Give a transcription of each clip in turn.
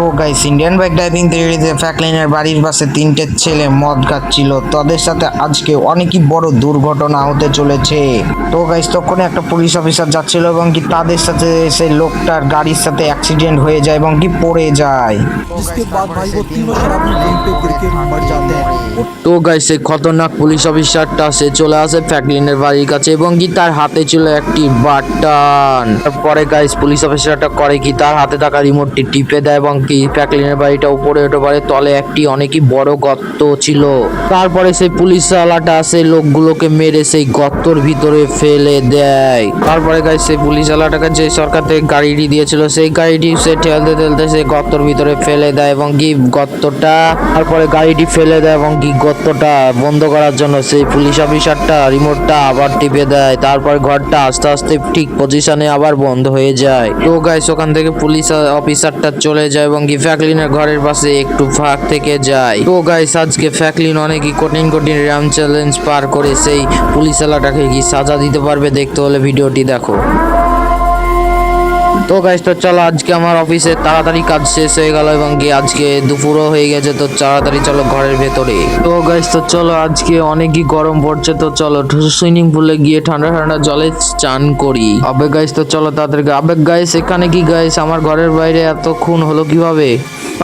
তো guys Indian bike driving থিওরিতে ফ্র্যাঙ্কলিনের বাড়ির পাশে তিনটে ছেলে মদ খাচ্ছিল, তাদের সাথে আজকে অনেকই বড় দুর্ঘটনা হতে চলেছে। তো গাইস তখন একটা পুলিশ অফিসার যাচ্ছিল এবং কি তাদের সাথে সেই লোকটার গাড়ির সাথে অ্যাক্সিডেন্ট হয়ে যায় এবং কি পড়ে যায়। जिसके बाद भाई वो तीनों शराबी वहीं पे गिर के मर जाते हैं। তো গাইস এই খতরনাক পুলিশ অফিসারটা সে চলে আসে ফ্র্যাঙ্কলিনের বাড়ির কাছে এবং কি তার হাতে ছিল একটি বাটন। তারপরে গাইস পুলিশ অফিসারটা করে কি তার হাতে থাকা রিমোটটি টিপে দেয় এবং কি ফ্র্যাঙ্কলিনের বাড়িটা উপরে উঠে পড়ে, তলে একটি অনেকই বড় গর্ত ছিল। তারপরে সেই পুলিশওয়ালাটা সেই লোকগুলোকে মেরে সেই গর্তর ভিতরে ফেলে দেয়। তারপরে গাইস সেই পুলিশওয়ালাটাকে যে সরকার থেকে গাড়িটি দিয়েছিল সেই গাড়িটি সে ঠেলতে ঠেলতে সেই গর্তর ভিতরে ফেলে দেয় এবং কি গর্তটা তারপরে গাড়িটি ফেলে দেয় এবং কি গর্তটা বন্ধ করার জন্য সেই পুলিশ অফিসারটা রিমোটটা আবার টিপে দেয়। তারপর ঘরটা আস্তে আস্তে ঠিক পজিশনে আবার বন্ধ হয়ে যায়। তো গাইস ওখান থেকে পুলিশ অফিসারটা চলে যায় এবং কি ফ্র্যাঙ্কলিনের ঘরের পাশে একটু ফাঁক থেকে যায়। তো গাইস আজকে ফ্র্যাঙ্কলিন অনেকই কঠিন কঠিন র্যাম চ্যালেঞ্জ পার করে সেই পুলিশওয়ালাটাকে কি সাজা দিতে পারবে, দেখতে হলে ভিডিওটি দেখো। তো গাইস তো চলো আজকে আমার অফিসে তাড়াতাড়ি কাজ শেষ হয়ে গেল এবং কি আজকে দুপুরও হয়ে গেছে, তো তাড়াতাড়ি চলো ঘরের ভেতরে। তো গাইস তো চলো আজকে অনেকই গরম পড়ছে, তো চলো সুইমিং পুলে গিয়ে ঠান্ডা ঠান্ডা জলে চান করি। আবে গাইস তো চলো তাড়াতাড়ি। আবে গাইস এখানে কি গাইস আমার ঘরের বাইরে এত খুন হলো কিভাবে?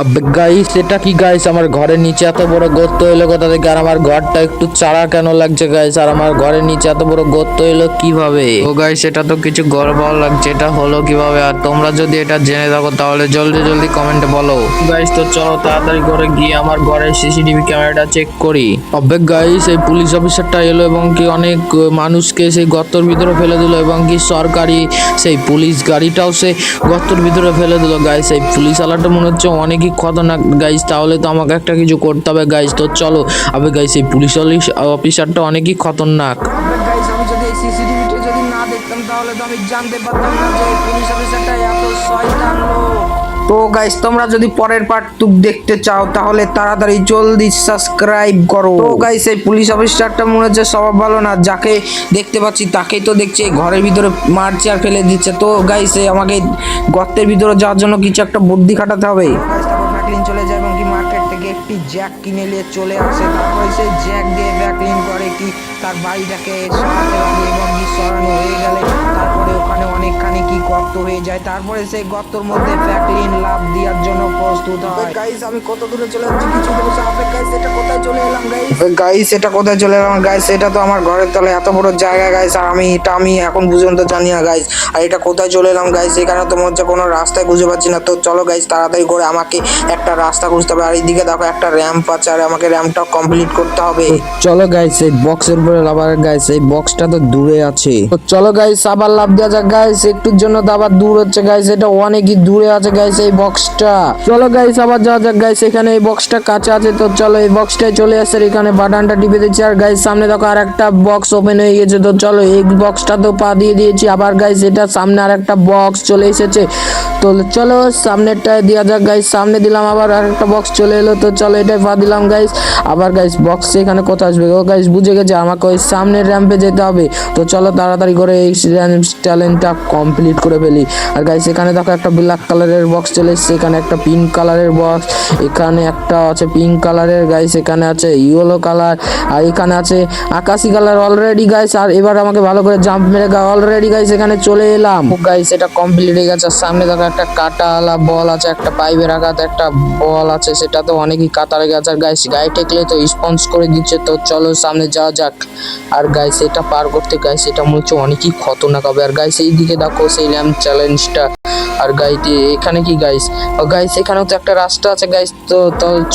আবে গাইস এটা কি গাইস আমার ঘরের নিচে এত বড় গর্ত এলো কোথা থেকে? আর আমার ঘরটা একটু চাড়া কেন লাগছে গাইস? আর আমার ঘরের নিচে এত বড় গর্ত এলো কিভাবে? ও গাইস এটা তো কিছু গড়বড় লাগছে, এটা হলো কিভাবে? আর তোমরা যদি এটা জেনে থাকো তাহলে জলদি জলদি কমেন্টে বলো। গাইস তো চলো তাড়াতাড়ি করে গিয়ে আমার ঘরের সিসিটিভি ক্যামেরাটা চেক করি। আবে গাইস এই পুলিশ অফিসারটা এলো এবং কি অনেক মানুষকে সেই গর্তের ভিতরে ফেলে দিল এবং কি সরকারি সেই পুলিশ গাড়িটাও সে গর্তের ভিতরে ফেলে দিল। গাইস এই পুলিশ আলাটা মনে হচ্ছে অনেকই খতরনাক গাইস, তাহলে তো আমাকে একটা কিছু করতে হবে গাইস। তো চলো আবে গাইস এই পুলিশ অফিসারটা অনেকই খতরনাক। গাইস আমি যদি এই সিসিটিভিটা যদি না দেখতাম তাহলে তো আমি জানতে পারতাম না যে এই পুলিশ অফিসারটা এত শয়তান লোক। তো গাইস তোমরা যদি পরের পার্ট দেখতে চাও তাহলে তাড়াতাড়ি জলদি সাবস্ক্রাইব করো। তো গাইস এই পুলিশ অফিসারটা মনে হচ্ছে স্বভাব ভালো না, যাকে দেখতে পাচ্ছি তাকেই তো দেখছি ঘরের ভিতরে মারছে আর ফেলে দিচ্ছে। তো গাইস আমাকে গর্তের ভিতরে যাওয়ার জন্য কিছু একটা বুদ্ধি খাটাতে হবে। তারপর ফ্র্যাঙ্কলিন চলে যায় এবং কি মার্কেট থেকে একটি জ্যাক কিনে নিয়ে চলে আসে। তারপরে সেই জ্যাক দিয়ে ফ্র্যাঙ্কলিন করে কি তার বাড়িটাকে সরাতে লাগে এবং কি সরানো হয়ে গেলে তারপরে ওখানে অনেকখানি কি গর্ত হয়ে যায়। তারপরে সেই গর্তর মধ্যে ফ্র্যাঙ্কলিন লাফ দেওয়ার জন্য প্রস্তুত হয়। গাইস আমি কত দূরে চলে যাচ্ছি কিছু বলছে। আপনি গাইস এটা কোথায় চলে এলাম গাইস? গাইস এটা কোথায় চলে এলাম গাইস? এটা তো আমার ঘরের তলে এত বড় জায়গা গাইস, আর আমি এখন পর্যন্ত জানি না গাইস। আর এটা কোথায় চলে এলাম গাইস? এখানে তো মনে হচ্ছে কোনো রাস্তায় খুঁজে পাচ্ছি না। তো চলো গাইস তাড়াতাড়ি করে আমাকে একটা রাস্তা খুঁজতে হবে। আর এইদিকে দেখো একটা র্যাম্প আছে আর আমাকে র্যাম্পটা কমপ্লিট করতে হবে। চলো গাইস এই বক্সের উপরে লাফার গাইস, এই বক্সটা তো দূরে আছে। তো চলো গাইস আবার লাফ দেওয়া যাক গাইস, একটুর জন্য তো আবার দূর হচ্ছে গাইস, এটা অনেকই দূরে আছে গাইস এই বক্সটা। চলো গাইস আবার যাওয়া যাক গাইস, এখানে এই বক্সটা কাছে আছে। তো চলো এই বক্সটায় চলে আসছে, এখানে বাটনটা টিপে দিচ্ছি আর গাইস সামনে দেখো আর একটা বক্স ওপেন হয়ে গেছে। তো চলো এই বক্সটা তো পা দিয়ে দিয়েছি, আবার গাইস এটা সামনে আর একটা বক্স চলে এসেছে। তো চলো সামনেরটা দেওয়া যাক গাইস, সামনে দিলাম আবার আর একটা বক্স চলে এলো। তো চলো এটাই পা দিলাম গাইস। আবার গাইস বক্স এখানে কোথায় আসবে? ও গাইস বুঝে গেছে আমাকে ওই সামনের র্যাম্পে যেতে হবে। তো চলো তাড়াতাড়ি করে এই চ্যালেঞ্জটা কমপ্লিট করে ফেলি। আর গাইস এখানে দেখো একটা ব্ল্যাক কালারের বক্স চলে এসেছে, এখানে একটা পিঙ্ক কালারের বক্স, এখানে একটা আছে পিঙ্ক কালারের গাইস, এখানে আছে ইয়েলো কালার আর এখানে আছে আকাশি কালার অলরেডি গাইস। আর এবার আমাকে ভালো করে জাম্প মেরে অলরেডি গাইস এখানে চলে এলাম। গাইস এটা কমপ্লিট হয়ে গেছে। সামনে দেখো একটা কাটাওয়ালা বল আছে, একটা পাইপে রাখা একটা বল আছে, সেটা তো অনেকই কাটা লেগে আছে। আর গাইস গায়ে টেকলে তো স্পঞ্জ করে দিচ্ছে। তো চলো সামনে যাওয়া যাক। আর গাইস এটা পার করতে গাইস এটা মনে হচ্ছে অনেকই খতরনাক হবে। আর গাইস এইদিকে দেখো সেই ল্যাম্প চ্যালেঞ্জটা। আর গাইতে এখানে কি গাইস? গাইস এখানেও তো একটা রাস্তা আছে গাইস। তো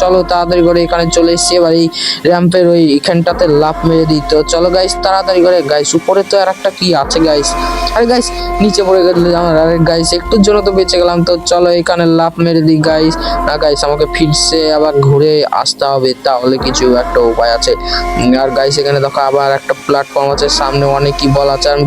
চলো তাড়াতাড়ি করে এখানে চলে এসেছি, এবার এই র্যাম্পের ওই এখানটাতে লাফ মেরে দিই। তো চলো গাইস তাড়াতাড়ি করে গাইস উপরে তো আর একটা কি আছে গাইস। আরে গাইস নিচে পড়ে গেলে আমার, আরে গাইস একটুর জন্য তো বেঁচে গেলাম। তো চলো এখানে লাফ মেরে দিই গাইস। না গাইস আমাকে ফিরছে আবার ঘুরে আসতে হবে, তাহলে কিছু একটা উপায় আছে। আর গাইস এখানে দেখো আবার একটা প্ল্যাটফর্ম আছে, সামনে অনেকই বল আছে। আমি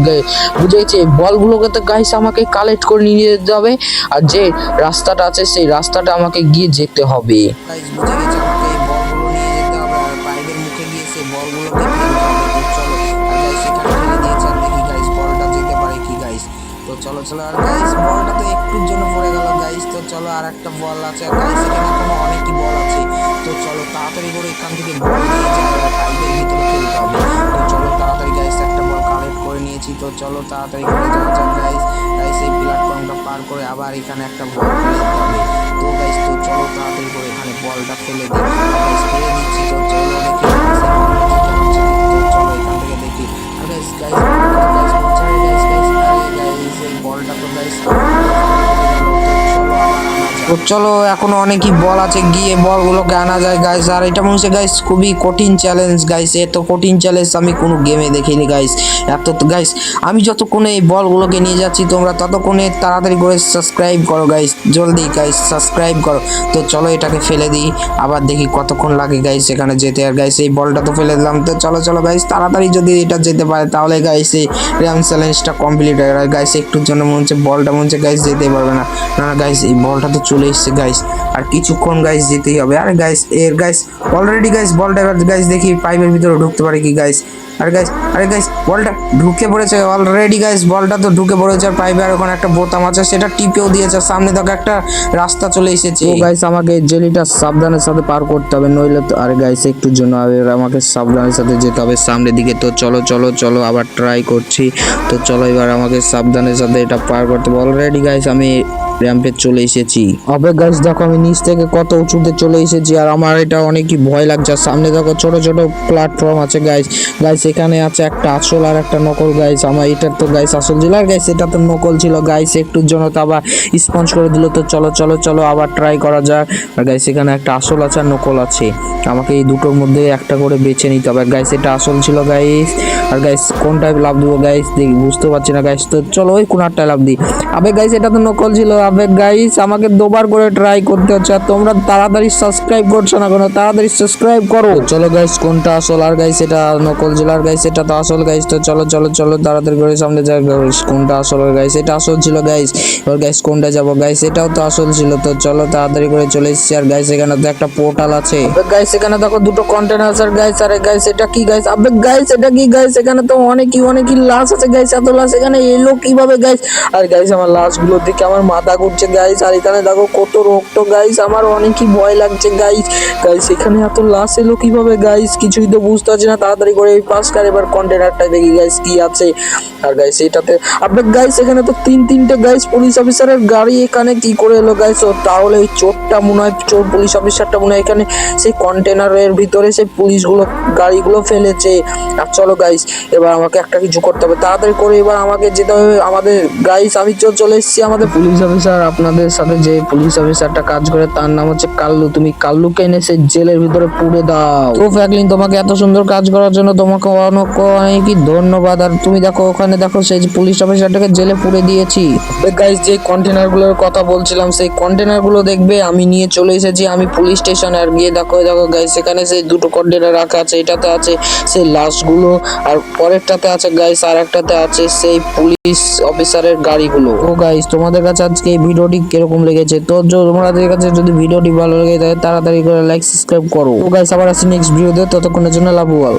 বুঝেছি বলগুলোকে তো গাইস আমাকে কালেক্ট করে নিয়ে যেতে হবে, আর যে রাস্তাটা আছে সেই রাস্তাটা আমাকে গিয়ে যেতে হবে। গাইস বুঝে গেছি আমাকে এই বলগুলো নিয়ে যেতে হবে আর পাইপের মুখে গিয়ে সেই বলগুলোকে ফেলতে হবে। তো চলো আর গাইস এখানে ফেলে দিয়েছে, আর দেখি গাইস বলটা যেতে পারে কি গাইস। তো চলো চলো আর গাইস বলটা তো একটুর জন্য পড়ে গেল গাইস। গাইস, তো চলো আর একটা বল আছে গাইস, এখানে এখনো অনেকই বল আছে। তো চলো তাড়াতাড়ি করে এখান থেকে বল নিয়ে যাই, পাইপের ভিতরে ফেলতে হবে। তো চলো তাড়াতাড়ি গাইস, একটা বল কালেক্ট করে নিয়েছি। তো চলো তাড়াতাড়ি করে যাওয়া যাক গাইস। গাইস এই প্ল্যাটফর্মটা পার করে আবার এখানে একটা বল ফেলতে হবে। তো গাইস, তো চলো তাড়াতাড়ি করে এখানে বলটা ফেলে দিই। গাইস ফেলে দিচ্ছি। তো চলো দেখি গাইস এই বলটা যেতে পারছে কি। তো চলো এখান থেকে দেখি। আর গাইস গাইস গাইস পৌঁছায় গাইস। গাইস আরে গাইস এই বলটা তো গাইস তো চলো এখনো অনেকই বল আছে, গিয়ে বলগুলোকে আনা যায় গাইস। আর এটা মনে হচ্ছে গাইস খুবই কঠিন চ্যালেঞ্জ গাইস, এত কঠিন চ্যালেঞ্জ আমি কোনো গেমে দেখিনি গাইস। এত তো গাইস আমি যতক্ষণে এই বলগুলোকে নিয়ে যাচ্ছি তোমরা ততক্ষণে তাড়াতাড়ি করে সাবস্ক্রাইব করো গাইস, জলদি গাইস সাবস্ক্রাইব করো। তো চলো এটাকে ফেলে দিই, আবার দেখি কতক্ষণ লাগে গাইস এখানে যেতে। আর গাইস এই বলটা তো ফেলে দিলাম। তো চলো চলো গাইস তাড়াতাড়ি যদি এটা যেতে পারে তাহলে গাইস এই র্যাম চ্যালেঞ্জটা কমপ্লিট হয়ে গেল গাইস। একটুর জন্য মনে হচ্ছে বলটা মনে হচ্ছে গাইস যেতে পারবে না। না গাইস এই বলটা তো চলে এসেছে গাইস, আর কিছুক্ষণ গাইস যেতেই হবে। আরে গাইস এর গাইস অলরেডি গাইস বলটা এবার গাইস দেখি পাইপের ভিতরে ঢুকতে পারে কি গাইস। আরে গাইস বলটা ঢুকে পড়েছে অলরেডি গাইস, বলটা তো ঢুকে পড়েছে। আর পাইপে আর ওখানে একটা বোতাম আছে সেটা টিপেও দিয়েছে, সামনে দেখো একটা রাস্তা চলে এসেছে। তো গাইস আমাকে এই জেলিটা সাবধানের সাথে পার করতে হবে, নইলে তো আরে গাইস একটুর জন্য আমাকে সাবধানের সাথে যেতে হবে সামনের দিকে। তো চলো চলো চলো আবার ট্রাই করছি। তো চলো এবার আমাকে সাবধানের সাথে এটা পার করতে হবে। অলরেডি গাইস আমি র্যাম্পে চলে এসেছি। আবে গাইস দেখো আমি নিচ থেকে কত উঁচুতে চলে এসেছি, আর আমার এটা অনেকই ভয় লাগছে। আর সামনে দেখো ছোট ছোট প্ল্যাটফর্ম আছে গাইস। গাইস এখানে আছে একটা আসল আর একটা নকল গাইস। আমার এটা তো গাইস আসল ছিল, আর গাইস এটা তো নকল ছিল গাইস। একটুর জন্য তো আবার স্পঞ্জ করে দিল। তো চলো চলো চলো আবার ট্রাই করা যাক। আর গাইস এখানে একটা আসল আছে আর নকল আছে, আমাকে এই দুটোর মধ্যে একটা করে বেছে নিতে হবে। গাইস এটা আসল ছিল গাইস, আর গাইস কোনটায় লাভ দিব গাইস দেখি বুঝতে পারছি না গাইস। তো চলো ওই কোনটায় লাভ দিই। আবে গাইস এটা তো নকল ছিল। আবে গাইস আমাকে দুবার করে ট্রাই করতে হচ্ছে, আর তোমরা তাড়াতাড়ি সাবস্ক্রাইব করছো না কেন? তাড়াতাড়ি সাবস্ক্রাইব করো। চলো গাইস কোনটা আসল, আর গাইস এটা নকল ছিল, আর গাইস এটা তো আসল গাইস। তো চলো চলো চলো তাড়াতাড়ি করে সামনে যাই গাইস। কোনটা আসল? আর গাইস এটা আসল ছিল গাইস। এবার গাইস কোনটা যাব? গাইস এটাও তো আসল ছিল। তো চলো তাড়াতাড়ি করে চলে এসেছি। আর গাইস এখানে তো একটা পোর্টাল আছে। গাইস এখানে দেখো দুটো কন্টেনার আছে গাইস। আরে গাইস এটা কি গাইস? আবে গাইস এটা কি গাইস? এখানে তো অনেকই লাশ আছে গাইস। এত লাশ এখানে এলো কিভাবে গাইস? আর গাইস আমার লাশগুলো দেখে আমার মাথা ঘুরছে গাইস। আর এখানে দেখো কত রক্ত গাইস, আমার অনেকই ভয় লাগছে গাইস। গাইস এখানে এত লাশ এলো কিভাবে গাইস? কিছুই তো বুঝতে পারছি না। তাড়াতাড়ি করে এই পাশকার এবার কন্টেনারটা দেখি গাইস কি আছে। আর গাইস এটাতে আবে গাইস এখানে তো তিনটে গাইস পুলিশ অফিসারের গাড়ি এখানে কি করে এলো গাইস? ও তাহলে ওই চোরটা মনে হয়, চোর পুলিশ অফিসারটা মনে হয় এখানে সেই কন্টেনারের ভিতরে সেই পুলিশগুলো গাড়িগুলো ফেলেছে। আর চলো গাইস এবার আমাকে একটা কিছু করতে হবে, তাড়াতাড়ি করে এবার আমাকে যেতে হবে আমাদের। গাইস আমি চলে এসেছি আমাদের পুলিশ অফিসার। আপনাদের সাথে যে পুলিশ অফিসারটা কাজ করে তার নাম হচ্ছে কাল্লু। তুমি কাল্লুকে এনে সেই জেলের ভিতরে পুড়ে দাও। তো ফ্র্যাঙ্কলিন তোমাকে এত সুন্দর কাজ করার জন্য তোমাকে অনেকই ধন্যবাদ। আর তুমি দেখো ওখানে দেখো সেই পুলিশ অফিসারটাকে জেলে পুড়ে দিয়েছি। গাইস যে কন্টেনারগুলোর কথা বলছিলাম সেই কন্টেনারগুলো দেখবে আমি নিয়ে চলে এসেছি আমি পুলিশ স্টেশনে। আর গিয়ে দেখো গাইস এখানে সেই দুটো কন্টেনার রাখা আছে, এটাতে আছে সেই লাশগুলো আর পরেরটাতে আছে গাইস আর একটাতে আছে সেই পুলিশ অফিসারের গাড়িগুলো। তো গাইস তোমাদের কাছে আজকে এই ভিডিওটি কিরকম লেগেছে? তো তোমাদের কাছে যদি ভিডিওটি ভালো লেগে থাকে তাড়াতাড়ি করে লাইক সাবস্ক্রাইব করো। তো গাইস আবার আসি নেক্সট ভিডিওতে, ততক্ষণের জন্য লাভ ইউ অল।